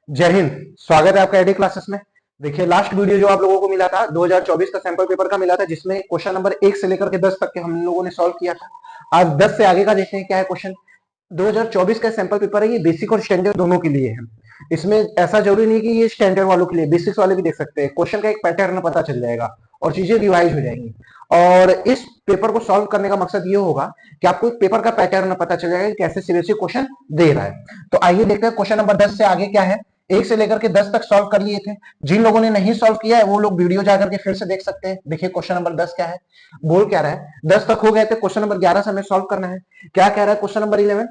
जय हिंद। स्वागत है आपका एडी क्लासेस में। देखिए, लास्ट वीडियो जो आप लोगों को मिला था 2024 का सैंपल पेपर का मिला था, जिसमें क्वेश्चन नंबर 1 से लेकर के 10 तक के हम लोगों ने सॉल्व किया था। आज 10 से आगे का देखते हैं क्या है क्वेश्चन। 2024 का सैंपल पेपर है, ये बेसिक और स्टैंडर्ड दोनों के लिए है। इसमें ऐसा जरूरी नहीं कि ये स्टैंडर्ड वालों के लिए, बेसिक्स वाले भी देख सकते हैं। क्वेश्चन का एक पैटर्न पता चल जाएगा और चीजें रिवाइज हो जाएंगी। और इस पेपर को सॉल्व करने का मकसद ये होगा कि आपको एक पेपर का पैटर्न पता चल जाएगा कि कैसे सीबीएसई क्वेश्चन दे रहा है। तो आइए देखते हैं क्वेश्चन नंबर 10 से आगे क्या है। 1 से लेकर के 10 तक सॉल्व कर लिए थे। जिन लोगों ने नहीं सॉल्व किया है वो लोग वीडियो जाकर के फिर से देख सकते हैं। देखिए क्वेश्चन नंबर 10 क्या है, बोल क्या रहा है। 10 तक हो गए थे, क्वेश्चन नंबर 11 से हमें सॉल्व करना है। क्या कह रहा है क्वेश्चन नंबर 11,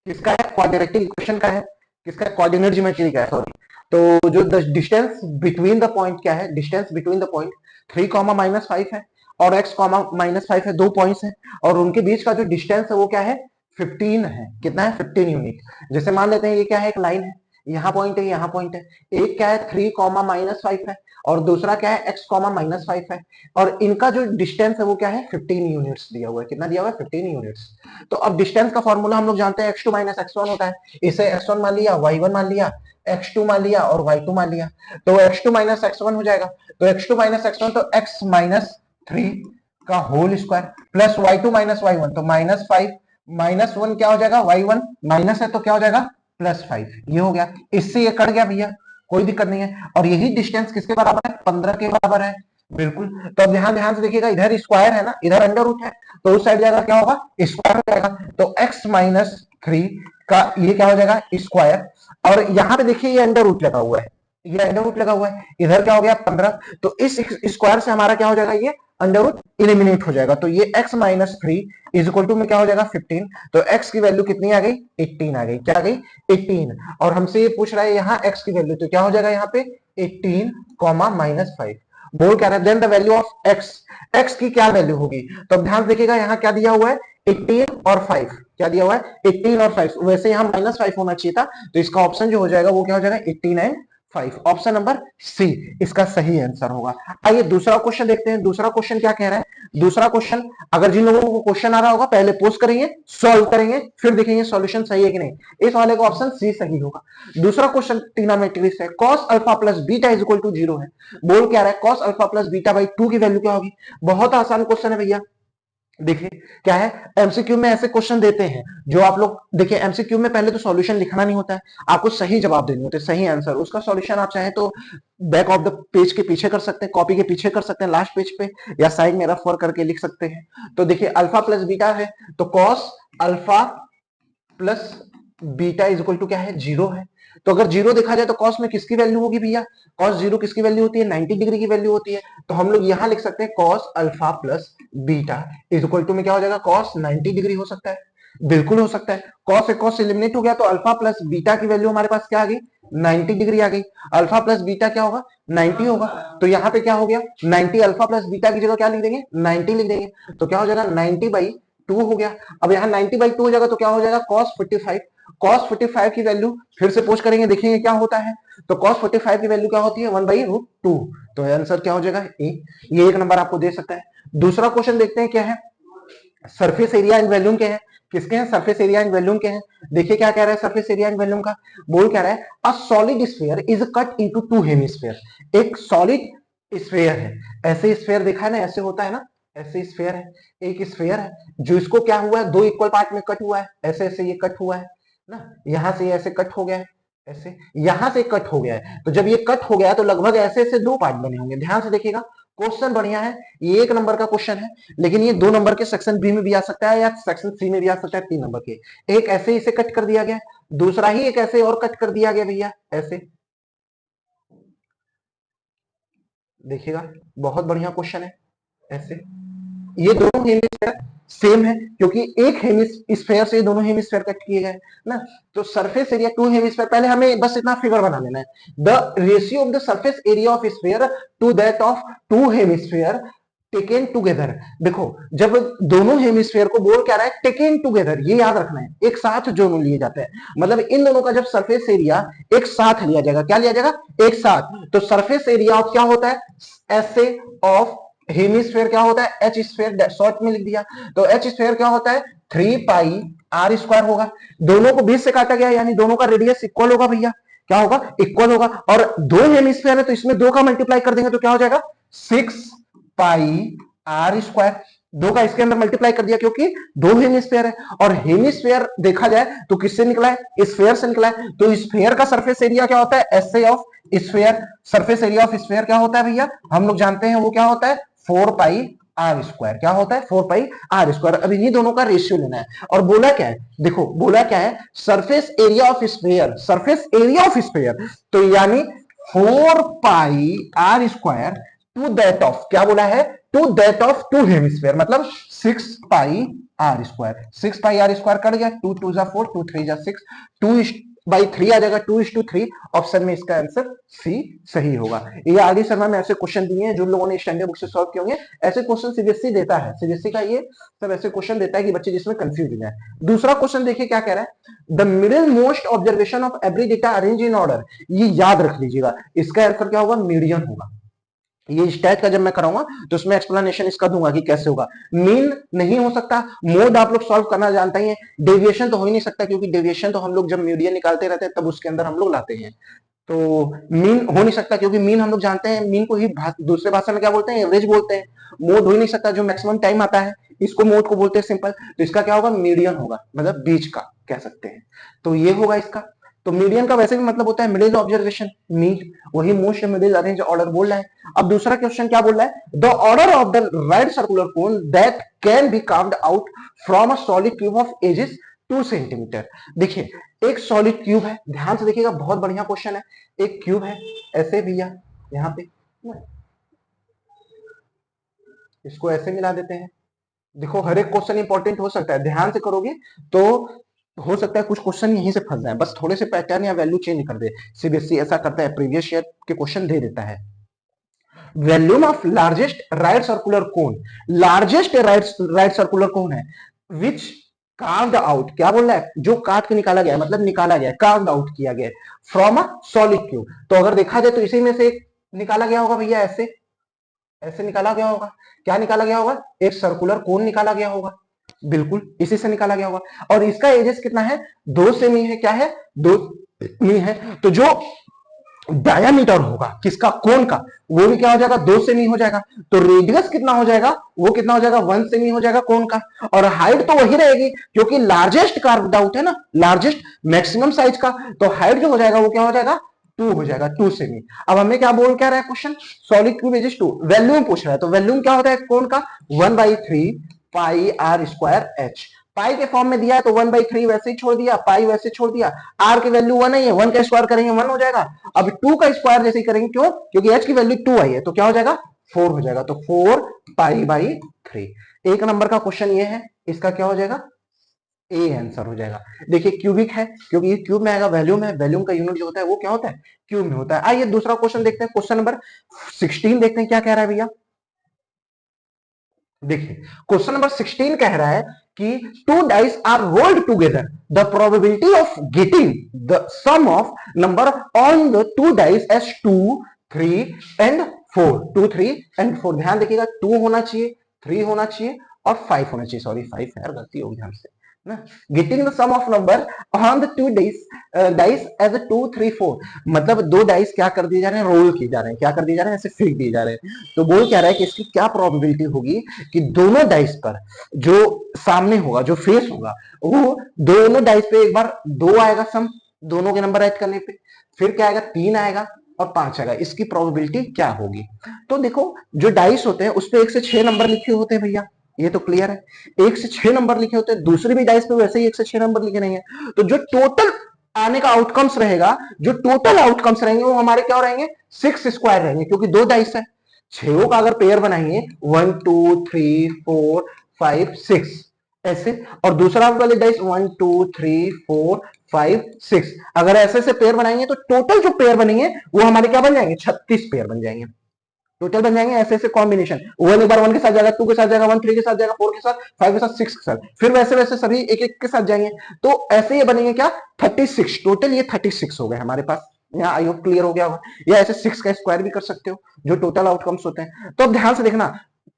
किसका है, क्वाड्रेटिक इक्वेशन का है, किसका है, कोऑर्डिनेट ज्योमेट्री का है, सॉरी। तो जो डिस्टेंस बिटवीन द पॉइंट क्या है, distance between the point 3 comma -5 है और x कॉमा -5 है, दो पॉइंट्स है। और उनके बीच का जो डिस्टेंस है वो क्या है, 15 है। कितना है, 15 यूनिट। जैसे मान लेते हैं ये क्या है, एक लाइन है, यहाँ पॉइंट है, यहाँ पॉइंट है। एक क्या है 3 कॉमा -5 है और दूसरा क्या है x कॉमा -5 है। और इनका जो डिस्टेंस है वो क्या है, 15 यूनिट्स दिया हुआ है। कितना दिया हुआ है, 15 यूनिट्स। तो अब डिस्टेंस का फॉर्मूला हम लोग जानते हैं, x2 - x1 होता है। इसे x1 मान लिया, y1 मान लिया, x2 मान लिया और y2 मान लिया। तो x2 - x1 हो जाएगा। तो x2 - x1 तो x - 3 का whole square plus y2 - y1 तो -5 -1 क्या हो जाएगा, y1 माइनस है तो क्या हो जाएगा, +5। ये हो गया, इससे ये कट गया भैया, कोई दिक्कत नहीं है। और यही डिस्टेंस किसके बराबर है, 15 के बराबर है। बिल्कुल। तो अब यहाँ ध्यान से देखिएगा, इधर स्क्वायर है ना, इधर अंडर रूट है, तो उस साइड जाएगा क्या होगा, स्क्वायर हो जाएगा। तो x - 3 का ये क्या हो जाएगा, स्क्वायर। और यहाँ पे देखिए ये अंडर रूट लगा हुआ है, ये अंडर रूट लगा हुआ है, इधर क्या हो गया 15। तो इस स्क्वायर से हमारा क्या हो जाएगा, ये अंडर रूट इलिमिनेट हो जाएगा। तो ये x - 3 इज इक्वल टू में क्या हो जाएगा, 15। तो x की वैल्यू कितनी आ गई, 18 आ गई। क्या आ गई, 18। और हमसे ये पूछ रहा है यहाँ x की वैल्यू, तो क्या हो जाएगा यहाँ पे 18 कॉमा -5। बोल क्या रहा है, then the value of x, x की क्या वैल्यू होगी। तो अब ध्यान देखिएगा यहाँ क्या दिया हुआ है, 18 और 5। क्या दिया हुआ है, 18 और 5। वैसे यहाँ -5 होना चाहिए था, तो इसका ऑप्शन जो हो जाएगा वो क्या हो जाएगा, 18 एंड 5। ऑप्शन नंबर सी इसका सही आंसर होगा। आइए दूसरा क्वेश्चन देखते हैं। दूसरा क्वेश्चन क्या कह रहा है, दूसरा क्वेश्चन, अगर जिन लोगों को क्वेश्चन आ रहा होगा पहले पोस्ट करेंगे, सॉल्व करेंगे, फिर देखेंगे सॉल्यूशन सही है कि नहीं। इस वाले का ऑप्शन सी सही होगा। दूसरा क्वेश्चन ट्रिग्नोमेट्री से, cos alpha plus beta is equal to 0 है। बोल क्या रहा है, cos alpha plus beta by 2 की वैल्यू क्या होगी। बहुत आसान क्वेश्चन है भैया। देखिए क्या है, एमसीक्यू में ऐसे क्वेश्चन देते हैं जो आप लोग देखिए, एमसीक्यू में पहले तो सॉल्यूशन लिखना नहीं होता है, आपको सही जवाब देने होते हैं, सही आंसर। उसका सॉल्यूशन आप चाहे तो बैक ऑफ द पेज के पीछे कर सकते हैं, कॉपी के पीछे कर सकते हैं, लास्ट पेज पे, या साइड में रफ वर्क करके लिख सकते हैं। तो देखिए अल्फा प्लस बीटा है, तो cos alpha plus beta is equal to क्या है, 0 है। तो अगर 0 देखा जाए तो कॉस में किसकी वैल्यू होगी भैया, कॉस 0 किसकी वैल्यू होती है, 90 डिग्री की वैल्यू होती है। तो हम लोग यहां लिख सकते हैं cos alpha plus beta is equal to में क्या हो जाएगा, कॉस 90 डिग्री हो सकता है, बिल्कुल हो सकता है। कॉस से कॉस एलिमिनेट हो गया, तो अल्फा प्लस बीटा की वैल्यू हमारे पास क्या आ गई, 90 डिग्री आ गई। अल्फा प्लस बीटा क्या होगा, 90 होगा। तो यहाँ पे क्या हो गया, 90 अल्फा प्लस बीटा की जगह क्या लिख देंगे, 90 लिख देंगे। तो क्या हो जाएगा, 90/2 हो गया। अब यहाँ 90/2 हो जाएगा तो क्या हो जाएगा, cos 45। cos 45 की वैल्यू फिर से पोस्ट करेंगे, देखेंगे क्या होता है। तो cos 45 की वैल्यू क्या होती है, 1/√2। तो आंसर क्या हो जाएगा, ए। ये एक नंबर आपको दे सकता है। दूसरा क्वेश्चन देखते हैं क्या है, सरफेस एरिया एंड वॉल्यूम के हैं। किसके हैं, सरफेस एरिया एंड वॉल्यूम के हैं। देखिए क्या कह रहा है सरफेस एरिया एंड वॉल्यूम का, बोल क्या रहा है, a solid sphere is cut into two hemisphere. एक सॉलिड स्फीयर है, ऐसे स्फीयर देखा है ना, ऐसे होता है ना, ऐसे स्फीयर है, एक स्फीयर है जो इसको क्या हुआ है, दो इक्वल पार्ट में कट हुआ है, ऐसे ऐसे ये कट हुआ है ना, यहां से ऐसे कट हो गया है, ऐसे यहां से कट हो गया है। तो जब ये कट हो गया तो लगभग ऐसे ऐसे दो पार्ट बने होंगे। ध्यान से देखिएगा, क्वेश्चन बढ़िया है, ये एक नंबर का क्वेश्चन है, लेकिन ये 2 नंबर के सेक्शन बी में भी आ सकता है या सेक्शन सी में भी आ सकता है, 3 नंबर के। एक ऐसे इसे कट कर दिया गया, दूसरा ही एक ऐसे और कट कर दिया गया भैया, ऐसे। देखिएगा बहुत बढ़िया क्वेश्चन है, ऐसे। ये दोनों हेमिस्फेयर सेम है, क्योंकि एक हेमिस्फेयर से दोनों हेमिस्फेयर कट किए गए ना। तो सरफेस एरिया टू हेमिस्फेयर, पहले हमें बस इतना फिगर बना लेना है, the ratio of the surface area of sphere to that of two hemisphere taken together. देखो जब दोनों हेमिस्फेयर को बोल क्या रहा है, टेकन टुगेदर, ये याद रखना है, एक साथ जो लिए जाते हैं, मतलब इन दोनों का जब सरफेस एरिया एक साथ लिया जाएगा, क्या लिया जाएगा, एक साथ। तो सरफेस एरिया ऑफ क्या होता है, ऐसे ऑफ हेमिस्फेयर क्या होता है, एच स्फेयर, शॉर्ट में लिख दिया। तो एच स्फेयर क्या होता है, 3 पाई आर स्क्वायर होगा। दोनों को 20 से काटा गया, यानी दोनों का रेडियस इक्वल होगा भैया। क्या होगा, इक्वल होगा। और दो हेमिस्फीयर है तो इसमें दो का मल्टीप्लाई कर देंगे तो क्या हो जाएगा, 6 पाई r²। दो का इसके अंदर मल्टीप्लाई कर दिया क्योंकि दो हेमिस्फीयर है, और हेमिस्फीयर देखा जाए तो किससे निकला है, स्फीयर से निकला है। तो स्फीयर का सरफेस एरिया क्या होता है, SA of sphere. Surface area of sphere क्या होता है भैया, हम लोग जानते हैं वो क्या होता है, 4 पाई r²। क्या होता है, 4 पाई r²। अब इन्हीं दोनों का रेशियो लेना है। और बोला क्या है, देखो बोला क्या है, surface area of sphere, surface area of sphere, तो यानी 4 पाई r² टू दैट ऑफ, क्या बोला है, to that of two hemisphere, मतलब 6 पाई r²। 6 पाई r² कट गया, 2 2 4, 2 3 6, 2/3 आ जाएगा, 2:3। ऑप्शन में इसका आंसर सी सही होगा। ये आगे शर्मा में ऐसे क्वेश्चन दिए हैं जो लोगों ने स्टैंडर्ड बुक से सॉल्व किए होंगे। ऐसे क्वेश्चन सीबीएसई देता है, सीबीएसई का ये सब ऐसे क्वेश्चन देता है कि बच्चे जिसमें कंफ्यूज हो जाए। दूसरा क्वेश्चन देखिए क्या कह रहा है, the middle most observation of every data arrange in order. ये याद रख लीजिएगा, इसका आंसर क्या होगा, मीडियन होगा। ये स्टैट का जब मैं कराऊंगा तो उसमें एक्सप्लेनेशन इसका दूंगा कि कैसे होगा। मीन नहीं हो सकता, मोड आप लोग सॉल्व करना जानते हैं, डेविएशन तो हो ही नहीं सकता क्योंकि डेविएशन तो हम लोग जब मीडियन निकालते रहते हैं तब उसके अंदर हम लोग लाते हैं। तो मीन हो नहीं सकता क्योंकि मीन हम लोग जानते हैं, मीन को ही दूसरे भाषा में क्या बोलते हैं, एवरेज बोलते हैं। मोड हो ही नहीं सकता, जो मैक्सिमम टाइम आता है इसको मोड को बोलते हैं सिंपल। तो इसका क्या होगा, मीडियन होगा, मतलब बीच का कह सकते हैं। तो ये होगा इसका। तो मीडियन का वैसे भी मतलब होता है मिडिल ऑब्जर्वेशन, मीन, वही मोस्ट मिडिल अरेंज ऑर्डर बोल रहा है। अब दूसरा क्वेश्चन क्या बोल रहा है, the order of the right circular cone that can be carved out from a solid cube of edges 2 centimetre. देखिए एक सॉलिड क्यूब है, ध्यान से देखिएगा, बहुत बढ़िया क्वेश्चन है। एक क्यूब है ऐसे भैया, यहाँ पे इसको ऐसे मिला देते हैं। देखो हर एक क्वेश्चन इंपॉर्टेंट हो सकता है, ध्यान से करोगे तो हो सकता है कुछ क्वेश्चन यहीं से फंस जाए, बस थोड़े से पैटर्न या वैल्यू चेंज कर दे। सीबीएसई ऐसा करता है, प्रीवियस ईयर के क्वेश्चन दे देता है। Volume of largest right circular cone, largest right circular कोन है विच कार्व्ड आउट, क्या बोल रहा है, जो काट के निकाला गया, मतलब निकाला गया, कार्व्ड आउट किया गया फ्रॉम अ सॉलिड क्यूब। तो अगर देखा जाए तो इसी में से निकाला गया होगा भैया, ऐसे ऐसे निकाला गया होगा। क्या निकाला गया होगा, एक सर्कुलर कोन निकाला गया होगा, बिल्कुल इसी से निकाला गया होगा। और इसका एजेस कितना है, 2 सेमी है, क्या है, 2 सेमी है। तो जो डायामीटर होगा किसका, कोन का, वो भी क्या हो जाएगा, 2 सेमी हो जाएगा। तो रेडियस कितना हो जाएगा, वो कितना हो जाएगा, 1 सेमी हो जाएगा कोन का। और हाइट तो वही रहेगी क्योंकि लार्जेस्ट कार्व्ड आउट है ना, लार्जेस्ट मैक्सिमम साइज का, तो हाइट जो हो जाएगा वो क्या हो जाएगा, 2 हो जाएगा, 2 सेमी। अब हमें क्या बोल क्या रहा है question, solid cube edges 2, volume पूछ रहा है। तो वैल्यूम क्या होता है कोन का, 1/3 पाई r²h। पाई के फॉर्म में दिया है तो 1/3 वैसे ही छोड़ दिया, पाई वैसे छोड़ दिया। आर की वैल्यू 1 है, 1 का स्क्वायर करेंगे 1 हो जाएगा। अब 2 का स्क्वायर जैसे ही करेंगे, क्यों, क्योंकि h की वैल्यू 2 आई है, तो क्या हो जाएगा, 4 हो जाएगा। तो 4 पाई/3। एक नंबर का क्वेश्चन ये है, इसका क्या हो जाएगा, ए आंसर हो जाएगा। देखिए क्यूबिक है क्योंकि ये क्यूब में आएगा, वैल्यूम है, वैल्यूम का यूनिट जो होता है वो क्या होता है, क्यूब में होता है। आइए दूसरा क्वेश्चन देखते हैं, क्वेश्चन नंबर 16 देखते हैं क्या कह रहा है भैया। देखिए क्वेश्चन नंबर 16 कह रहा है कि 2 dice are rolled together, the probability of getting the sum of number on the 2 dice as 2 3 and 4, 2 3 and 4। ध्यान देखिएगा, 2 होना चाहिए, 3 होना चाहिए और 5 होना चाहिए, सॉरी 5 है यार, गलती होगी ध्यान से ना। Getting the sum of number on the 2 dice as 2 3 4, मतलब 2 डाइस क्या कर दिए जा रहे हैं, रोल किए जा रहे हैं, क्या कर दिए जा रहे हैं, ऐसे फेंक दिए जा रहे हैं। तो बोल क्या रहा है कि इसकी क्या प्रोबेबिलिटी होगी कि दोनों डाइस पर जो सामने होगा, जो फेस होगा, वो दोनों डाइस पे एक बार 2 आएगा सम, दोनों के नंबर ऐड करने पे, फिर क्या आएगा, 3 आएगा और 5 आएगा। इसकी प्रोबेबिलिटी क्या होगी। तो देखो जो डाइस होते हैं उस पे 1 से 6 नंबर लिखे होते हैं भैया, ये तो क्लियर है, 1 से 6 नंबर लिखे होते हैं। दूसरी भी डाइस पे वैसे ही 1 से 6 नंबर लिखे नहीं है। तो जो टोटल आने का आउटकम्स रहेगा, जो टोटल आउटकम्स रहेंगे वो हमारे क्या रहेंगे, 6 स्क्वायर रहेंगे, क्योंकि 2 डाइस है, 6 का अगर पेयर बनाएंगे 1 2 3 4 5 6 ऐसे, और दूसरा वाले डाइस 1 2 3 4 5 6, अगर ऐसे से पेयर बनाएंगे तो टोटल जो पेयर बनेंगे वो हमारे क्या बन जाएंगे, 36 पेयर बन जाएंगे, टोटल बन जाएंगे ऐसे ऐसे कॉम्बिनेशन। 1 एक बार 1 के साथ जाएगा, 2 के साथ जाएगा, 1 3 के साथ जाएगा, 4 के साथ, 5 के साथ, 6 के साथ, फिर वैसे वैसे सभी एक एक के साथ जाएंगे। तो ऐसे ये बनेंगे क्या, 36, टोटल ये 36 हो गए हमारे पास। यहाँ आई होप क्लियर हो गया होगा। या ऐसे 6 का स्क्वायर भी कर सकते हो, जो टोटल आउटकम्स होते हैं। तो अब ध्यान से देखना,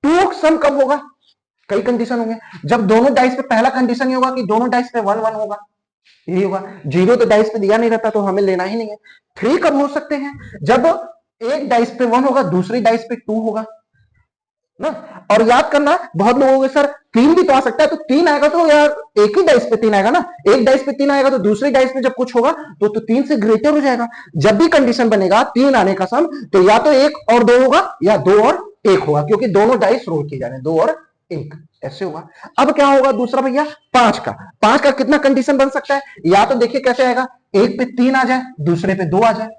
2 सम कब होगा, कई कंडीशन होंगे, जब दोनों डाइस पे पहला कंडीशन ये होगा कि दोनों डाइस पे 1 1 होगा, यही होगा। जीरो तो डाइस पे दिया नहीं रहता तो हमें लेना ही नहीं है। थ्री कब हो सकते हैं? जब एक डाइस पे वन होगा, दूसरी डाइस पे टू होगा ना। और याद करना, बहुत लोगों के सर तीन भी तो आ सकता है, तो तीन आएगा तो यार एक ही डाइस पे तीन आएगा ना, एक डाइस पे तीन आएगा तो दूसरी डाइस पे जब कुछ होगा तो तीन से ग्रेटर हो जाएगा। जब भी कंडीशन बनेगा तीन आने का सम, तो या तो एक और दो होगा या दो और एक होगा, क्योंकि दोनों डाइस रोल किए जा रहे हैं, दो और एक, ऐसे होगा। अब क्या होगा दूसरा भैया, पांच का। पांच का कितना कंडीशन बन सकता है? या तो देखिए कैसे आएगा, एक पे तीन आ जाए, दूसरे पे दो आ जाए,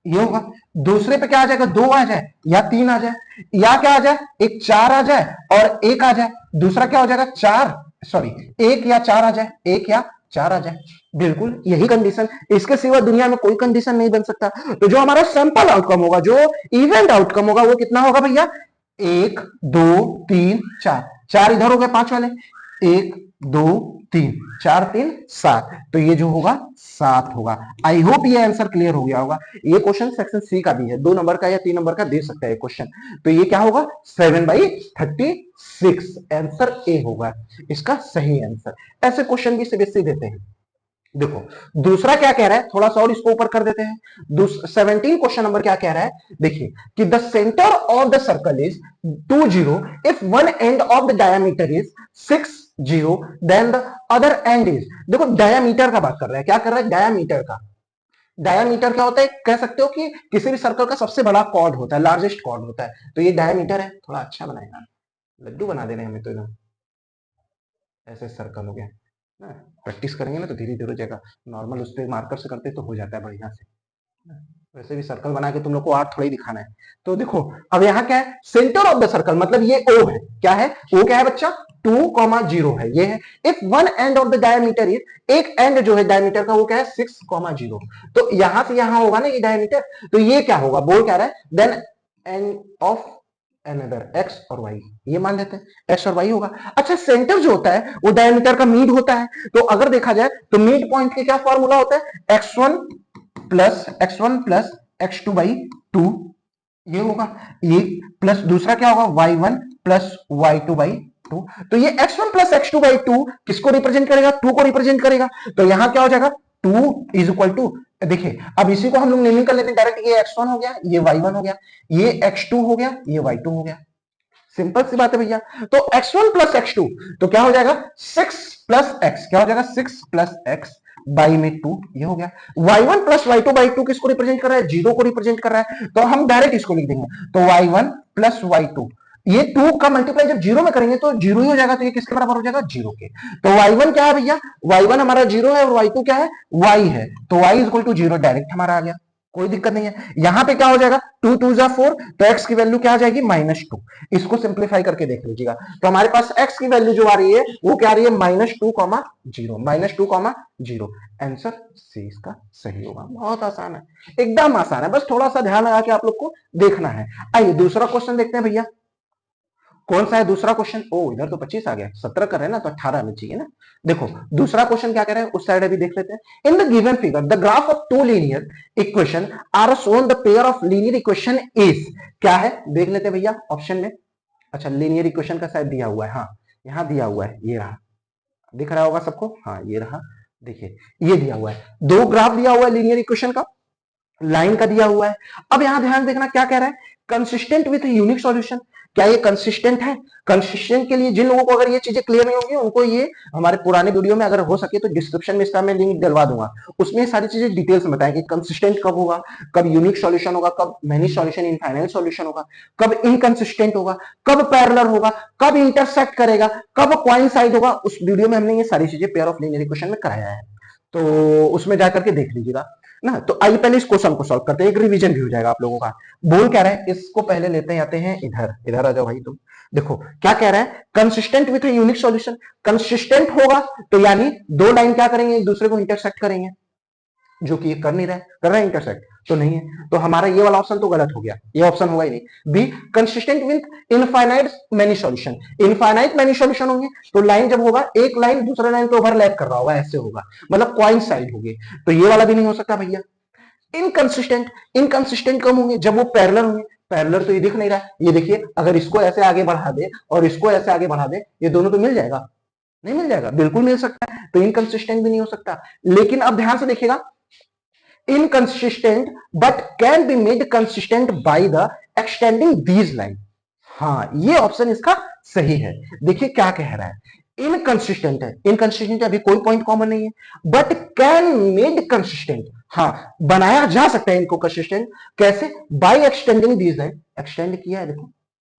ये होगा। दूसरे पे क्या आ जाएगा, दो आ जाए या तीन आ जाए, या क्या आ जाए, एक चार आ जाए और एक आ जाए। दूसरा क्या हो जाएगा, चार, सॉरी, एक या चार आ जाए, एक या चार आ जाए। बिल्कुल यही कंडीशन, इसके सिवा दुनिया में कोई कंडीशन नहीं बन सकता। तो जो हमारा सैंपल आउटकम होगा, जो इवेंट आउटकम होगा, वो कितना होगा भैया, एक दो तीन चार, चार इधर हो गए पांच वाले, एक दो तीन, चार तीन सात, तो ये जो होगा सात होगा। आई होप ये आंसर क्लियर हो गया होगा। ये क्वेश्चन सेक्शन सी का भी है, 2 नंबर का या 3 नंबर का दे सकता है क्वेश्चन। तो ये क्या होगा, 7/36, आंसर ए होगा इसका सही आंसर। ऐसे क्वेश्चन भी सीबीएसई देते हैं। देखो दूसरा क्या कह रहा है, थोड़ा सा और इसको ऊपर कर देते हैं। 17 क्वेश्चन नंबर क्या कह रहा है, देखिए कि the centre of the circle is 20 if one end of the diameter is 60 then the other end is. देखो डायमीटर का बात कर रहा है, क्या कर रहा है, डायमीटर का। डायमीटर क्या होता है, कह सकते हो कि किसी भी सर्कल का सबसे बड़ा कॉर्ड होता है, लार्जेस्ट कॉर्ड होता है, तो ये डायमीटर है। थोड़ा अच्छा बनाएगा, लड्डू बना देने हमें तो एकदम, ऐसे सर्कल हो गया ना। प्रैक्टिस करेंगे ना तो धीरे धीरे हो जाएगा। नॉर्मल उस पर मार्कर से करते तो हो जाता है बढ़िया से। वैसे भी सर्कल बना के तुम लोग को आर्ट थोड़ा ही दिखाना है। तो देखो अब यहाँ क्या है, सेंटर ऑफ द सर्कल, मतलब ये ओ है। क्या है, ओ क्या है बच्चा, 2,0 है, ये है। If one end of the diameter is, एक एंड जो है डायमीटर का वो क्या है, 6,0, तो यहां से यहां होगा ना ये डायमीटर। तो ये क्या होगा, बोल क्या रहा है, then end of another x और वाई, ये मान लेते हैं एक्स और वाई होगा। अच्छा सेंटर जो होता है वो डायमीटर का मिड होता है, तो अगर देखा जाए तो मिड पॉइंट के क्या फॉर्मूला होता है, x1 प्लस x2 बाई 2, ये होगा। ये प्लस दूसरा क्या होगा, y1 प्लस y2 बाई 2। तो ये x1 प्लस x2 बाई 2 किसको रिप्रेजेंट करेगा, 2 को रिप्रेजेंट करेगा। तो यहां क्या हो जाएगा, 2 इज इक्वल टू, देखिए अब इसी को हम लोग नेमिंग कर लेते हैं डायरेक्ट, ये x1 हो गया, ये y1 हो गया, ये x2 हो गया, ये y2 हो गया। सिंपल सी बात है भैया। तो x1 प्लस x2 तो क्या हो जाएगा, 6 प्लस x, क्या हो जाएगा 6 प्लस x बाई में 2, ये हो गया। y1 प्लस y2 बाई 2 किसको रिप्रेजेंट कर रहा है, जीरो को रिप्रेजेंट कर रहा है, तो हम डायरेक्ट इसको लिख देंगे। तो y1 प्लस y2, ये 2 का मल्टीप्लाई जब जीरो में करेंगे तो जीरो ही हो जाएगा, तो ये किसके बराबर हो जाएगा, जीरो के। तो y1 क्या है भैया, y1 हमारा जीरो है और y2 क्या है, y है, तो y is equal to zero direct हमारा आ गया, कोई दिक्कत नहीं है। यहां पे क्या हो जाएगा, 2 2 जा 4, तो x की वैल्यू क्या आ जाएगी, -2। इसको सिंप्लीफाई करके देख लीजिएगा, तो हमारे पास x की वैल्यू जो आ रही है वो क्या आ रही है, -2,0, -2,0। आंसर सी इसका सही होगा। बहुत आसान है, एकदम आसान है, बस थोड़ा सा ध्यान लगा के आप लोग को देखना है। आइए दूसरा क्वेश्चन देखते हैं भैया, कौन सा है दूसरा क्वेश्चन, ओ इधर तो 25 आ गया, 17 कर रहे हैं ना तो 18 में चाहिए ना। देखो दूसरा क्वेश्चन क्या कह रहे हैं, उस साइड अभी देख लेते हैं। In the given figure the graph of two linear equation are shown the pair of linear equation is, क्या है देख लेते हैं भैया ऑप्शन में। अच्छा लीनियर इक्वेशन का शायद दिया हुआ है, हाँ यहाँ दिया हुआ है, ये रहा, दिख रहा होगा सबको, हाँ ये रहा, देखिए ये दिया हुआ है, दो ग्राफ दिया हुआ है लीनियर इक्वेशन का, लाइन का दिया हुआ है। अब यहां ध्यान देखना क्या कह रहा है, कंसिस्टेंट विथ यूनिक सॉल्यूशन, क्या ये कंसिस्टेंट है। कंसिस्टेंट के लिए जिन लोगों को अगर ये चीजें क्लियर नहीं होंगी उनको ये हमारे पुराने वीडियो में अगर हो सके तो डिस्क्रिप्शन में इसका मैं लिंक डलवा दूंगा, उसमें सारी चीजें डिटेल्स में बताएं कि कंसिस्टेंट कब होगा, कब यूनिक सॉल्यूशन होगा, कब मैनी सॉल्यूशन इनफाइनाइट सॉल्यूशन होगा, कब इनकंसिस्टेंट होगा, कब पैरेलल होगा, कब इंटरसेक्ट करेगा, कब कोइंसाइड होगा। उस वीडियो में हमने ये सारी चीजें पेयर ऑफ लीनियर इक्वेशन में कराया है, तो उसमें जाकर के देख लीजिएगा ना। तो आइए पहले इस क्वेश्चन को सॉल्व करते हैं, एक रिवीजन भी हो जाएगा आप लोगों का। बोल क्या रहा है, इसको पहले लेते हैं, आते हैं इधर, इधर आ जाओ भाई तुम। देखो क्या कह रहा है, consistent with unique solution, consistent होगा तो यानी दो लाइन क्या करेंगे, एक दूसरे को इंटरसेक्ट करेंगे, जो कि ये कर नहीं रहा है, कर रहा है इंटरसेक्ट तो नहीं है, तो हमारा ये वाला ऑप्शन तो गलत हो गया, ये ऑप्शन होगा ही नहीं। Be consistent with infinite many solution, infinite many solution होंगे तो लाइन जब होगा एक लाइन दूसरे लाइन पे ओवरलैप कर रहा होगा, ऐसे होगा, मतलब कोइंसाइड होंगे, तो ये वाला भी नहीं हो सकता भैया। इनकंसिस्टेंट, इनकंसिस्टेंट कम होंगे जब वो पैरेलल होंगे, पैरेलल तो ये दिख नहीं रहा है, ये देखिए अगर इसको ऐसे आगे बढ़ा दे और इसको ऐसे आगे बढ़ा दे, ये दोनों तो मिल जाएगा, नहीं मिल जाएगा, बिल्कुल मिल सकता है, तो इनकंसिस्टेंट भी नहीं हो सकता। लेकिन अब ध्यान से देखिएगा, inconsistent but can be made consistent by the extending these line. हाँ, ये ऑप्शन इसका सही है। देखिए क्या कह रहा है, इनकंसिस्टेंट है, इनकंसिस्टेंट अभी कोई पॉइंट कॉमन नहीं है, बट कैन मेड कंसिस्टेंट, हाँ बनाया जा सकता है इनको कंसिस्टेंट, कैसे? By extending these line, extend किया है, देखो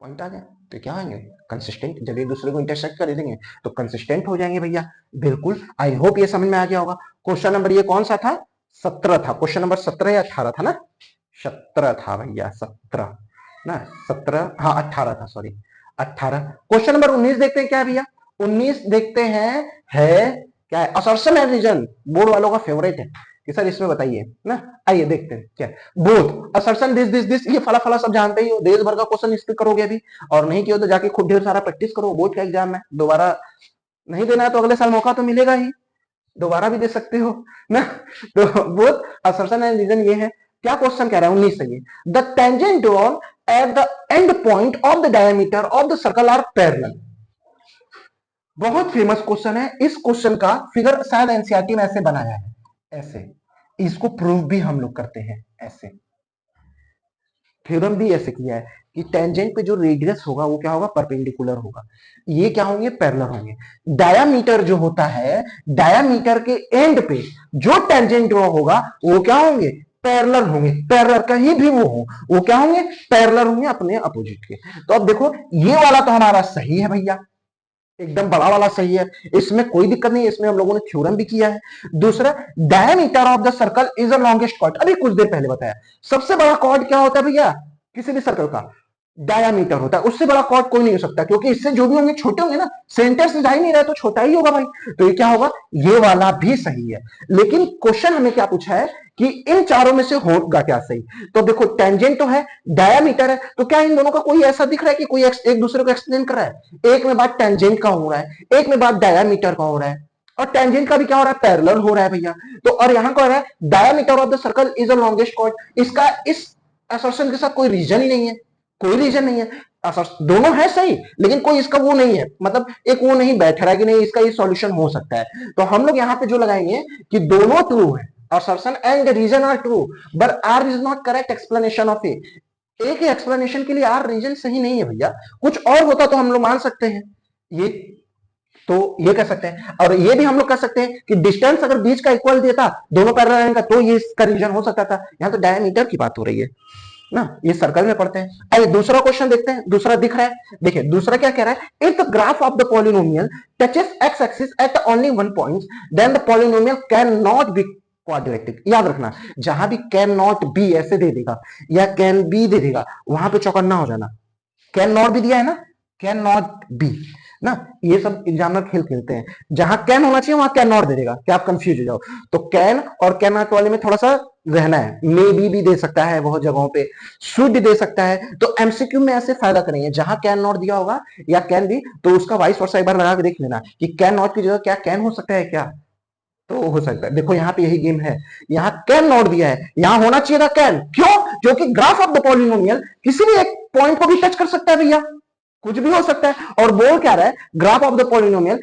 पॉइंट आ गया, तो क्या होंगे? कंसिस्टेंट। जब एक दूसरे को इंटरसेक्ट कर देंगे तो कंसिस्टेंट हो जाएंगे भैया। बिल्कुल, आई होप ये समझ में आ गया होगा। क्वेश्चन नंबर ये कौन सा था? 17 था। क्वेश्चन नंबर 17 या 18 था ना? 17 था भैया, 17 ना, 17, हाँ 18 था, सॉरी 18। क्वेश्चन नंबर 19 देखते हैं क्या है भैया? 19 देखते हैं, है क्या है? असर्शन एंड रीजन, बोर्ड वालों का फेवरेट है कि सर इसमें बताइए ना। आइए देखते हैं क्या है। बोथ असर्शन दिस, ये फला फला सब जानते ही हो, देश भर का क्वेश्चन इस पे करोगे अभी, और नहीं किया तो जाके खुद ढेर सारा प्रैक्टिस करो, बोर्ड का एग्जाम में दोबारा नहीं देना है तो अगले साल मौका तो मिलेगा ही, दोबारा भी दे सकते हो ना। तो बोथ असर्शन एंड रीजन ये है। क्या क्वेश्चन कह रहा है 19 से? ये the tangent drawn at the end point of the diameter of the circle are parallel. बहुत फेमस क्वेश्चन है। इस क्वेश्चन का फिगर शायद एनसीईआरटी में ऐसे बनाया है, ऐसे। इसको प्रूव भी हम लोग करते हैं ऐसे, थ्योरम भी ऐसे किया है कि टेंजेंट पे जो रेडियस होगा वो क्या होगा? परपेंडिकुलर होगा, ये क्या होंगे? पैरेलल होंगे। डायामीटर जो होता है, डायामीटर के एंड पे जो टेंजेंट ड्रॉ होगा वो क्या होंगे? पैरेलल होंगे। पैरेलल कहीं भी वो क्या होंगे? पैरेलल होंगे अपने अपोजिट के। तो अब देखो ये वाला तो हमारा सही है भैया, एकदम बड़ा वाला सही है, इसमें कोई दिक्कत नहीं है, इसमें हम लोगों ने थ्योरम भी किया है। दूसरा, diameter of the circle is the longest chord, अभी कुछ देर पहले बताया। सबसे बड़ा कॉर्ड क्या होता है भैया किसी भी सर्कल का? डायामीटर होता है, उससे बड़ा कॉर्ड कोई नहीं हो सकता, क्योंकि इससे जो भी होंगे छोटे होंगे ना, सेंटर से जा ही नहीं रहा तो छोटा ही होगा भाई। तो ये क्या होगा? ये वाला भी सही है। लेकिन क्वेश्चन हमें क्या पूछा है कि इन चारों में से होगा क्या सही? तो देखो टेंजेंट तो है, डायामीटर है, तो क्या इन दोनों का कोई ऐसा दिख रहा है कि कोई एक दूसरे को एक्सप्लेन कर रहा है? एक में बात टेंजेंट का हो रहा है, एक में बात डायामीटर का हो रहा है, और टेंजेंट का भी क्या हो रहा है? पैरेलल हो रहा है भैया। तो और यहां क्या हो रहा है? Diameter of the circle is the longest chord. इसका इस असर्शन के साथ कोई रीजन ही नहीं है, कोई रीजन नहीं है। दोनों है सही, लेकिन कोई इसका वो नहीं है, मतलब एक वो नहीं बैठ रहा है कि नहीं इसका ये सॉल्यूशन हो सकता है। तो हम लोग यहाँ पे जो लगाएंगे कि दोनों ट्रू है, assertion and reason are true but R is not correct explanation of A। एक ही एक्सप्लेनेशन के लिए आर रीजन सही नहीं है भैया, कुछ और होता तो हम लोग मान सकते हैं ये, तो ये कह सकते हैं। और ये भी हम लोग कह सकते हैं कि डिस्टेंस अगर बीच का इक्वल देता, दोनों पैरेलल का, तो ये इसका रीजन हो सकता था। यहाँ तो डायमीटर की बात हो रही है ना, ये सर्कल में पढ़ते हैं। आइए दूसरा क्वेश्चन देखते हैं, दूसरा दिख रहा है, देखिए दूसरा क्या कह रहा है? If the graph of the polynomial touches x axis at only one point then the polynomial can not be quadratic. याद रखना, जहां भी कैन नॉट बी ऐसे दे देगा या कैन बी दे देगा, वहां पे चौकन्ना हो जाना। कैन नॉट भी दिया है ना, कैन नॉट बी ना, ये सब एग्जामिनर खेल खेलते हैं, जहां कैन होना चाहिए वहां कैन नॉट दे देगा, क्या आप कंफ्यूज हो जाओ। तो कैन और कैन नॉट वाले में थोड़ा सा रहना है, मे बी भी दे सकता है बहुत जगहों पे, शुड दे सकता है। तो एमसीक्यू में ऐसे फायदा करेंगे, जहां कैन नॉट दिया होगा या कैन बी, तो उसका वाइस वर्सा एक बार लगा के देख लेना कि कैन नॉट की जगह क्या कैन हो सकता है क्या, तो हो सकता है। देखो यहाँ पे यही गेम है, यहाँ कैन नॉट दिया है, यहाँ होना चाहिए था कैन। क्यों? क्योंकि ग्राफ ऑफ द पॉलिनोमियल किसी भी एक पॉइंट को भी टच कर सकता है भैया, कुछ भी हो सकता है। और बोल क्या रहा है? Graph of the polynomial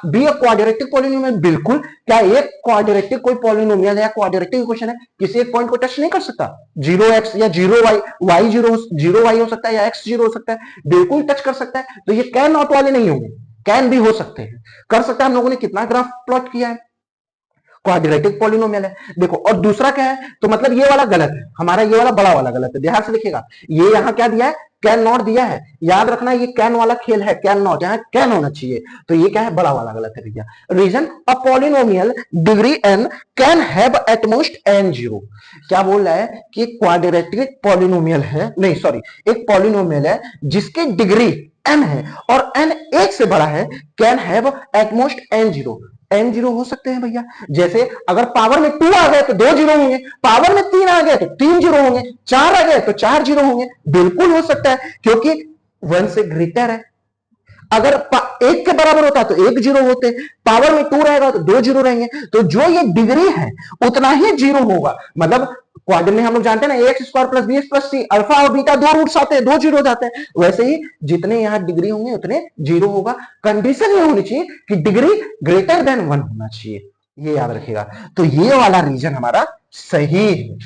be a quadratic polynomial. बिल्कुल, क्या एक क्वाड्रेटिक कोई पॉलिनोमियल है या क्वाड्रेटिक इक्वेशन है किसी एक पॉइंट को टच नहीं कर सकता? 0x या 0y, y 0y हो सकता है या x 0 हो सकता है, बिल्कुल टच कर सकता है। तो ये कैन नॉट वाले नहीं होंगे, कैन भी हो सकते हैं, कर सकता है। हम लोगों ने कितना ग्राफ प्लॉट किया है, क्वाड्रेटिक पॉलिनोमियल है। देखो और दूसरा क्या है, तो मतलब ये वाला गलत है हमारा, ये वाला बड़ा वाला गलत है। ध्यान से देखिएगा, ये यहाँ क्या दिया है? कैन नॉट दिया है। याद रखना ये कैन वाला खेल है, कैन नॉट, यहाँ कैन होना चाहिए। तो ये क्या है? बड़ा वाला गलत है भैया। Reason, a polynomial degree n can have at most n 0। क्या बोल रहा है कि क्वाड्रेटिक पॉलिनोमियल है, नहीं सॉरी, एक पॉलिनोमियल है जिसकी डिग्री n है और n एक से बड़ा है, can have at most n 0। n 0 हो सकते हैं भैया, जैसे अगर पावर में 2 आ गए तो 2 जीरो होंगे, पावर में 3 आ गए तो 3 जीरो होंगे, 4 आ गए तो 4 जीरो होंगे। बिल्कुल हो सकता है, क्योंकि 1 से ग्रेटर है। अगर एक के बराबर होता तो एक जीरो होते, पावर में 2 रहेगा तो 2 जीरो रहेंगे, तो जो ये डिग्री है उतना ही जीरो होगा। मतलब क्वाड्रेंट में हम लोग जानते हैं ना, x square plus b x plus c, alpha और बीटा 2 रूट्स आते हैं, 2 जीरो जाते हैं, वैसे ही जितने यहाँ डिग्री होंगे उतने जीरो होगा। कंडीशन ये होनी चाहिए कि डिग्री ग्रेटर देन 1 होना चाहिए, ये याद रखिएगा। तो ये वाला रीजन हमारा सही है,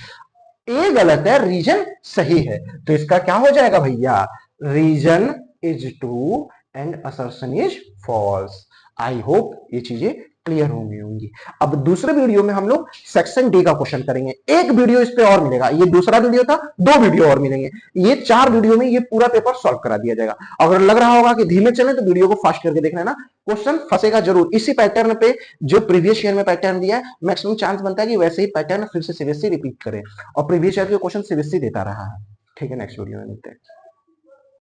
ए गलत है, रीजन सही है, तो इसका क्या हो जाएगा भैया, reason is true and assertion is false. I hope ये चीजें क्लियर होंगी। अब दूसरे वीडियो में हम लोग सेक्शन डी का क्वेश्चन करेंगे, एक वीडियो इस पे और मिलेगा, ये दूसरा वीडियो था, 2 वीडियो और मिलेंगे, ये 4 वीडियो में ये पूरा पेपर सॉल्व करा दिया जाएगा। अगर लग रहा होगा कि धीमे चले तो वीडियो को फास्ट करके देखना है ना, क्वेश्चन फंसेगा जरूर इसी पैटर्न पे, जो प्रीवियस ईयर में पैटर्न दिया है, मैक्सिमम चांस बनता है कि वैसे ही पैटर्न फिर से सीबीएसई रिपीट करे, और प्रीवियस ईयर के क्वेश्चन सीबीएसई देता रहा है। ठीक है, नेक्स्ट वीडियो में मिलते हैं।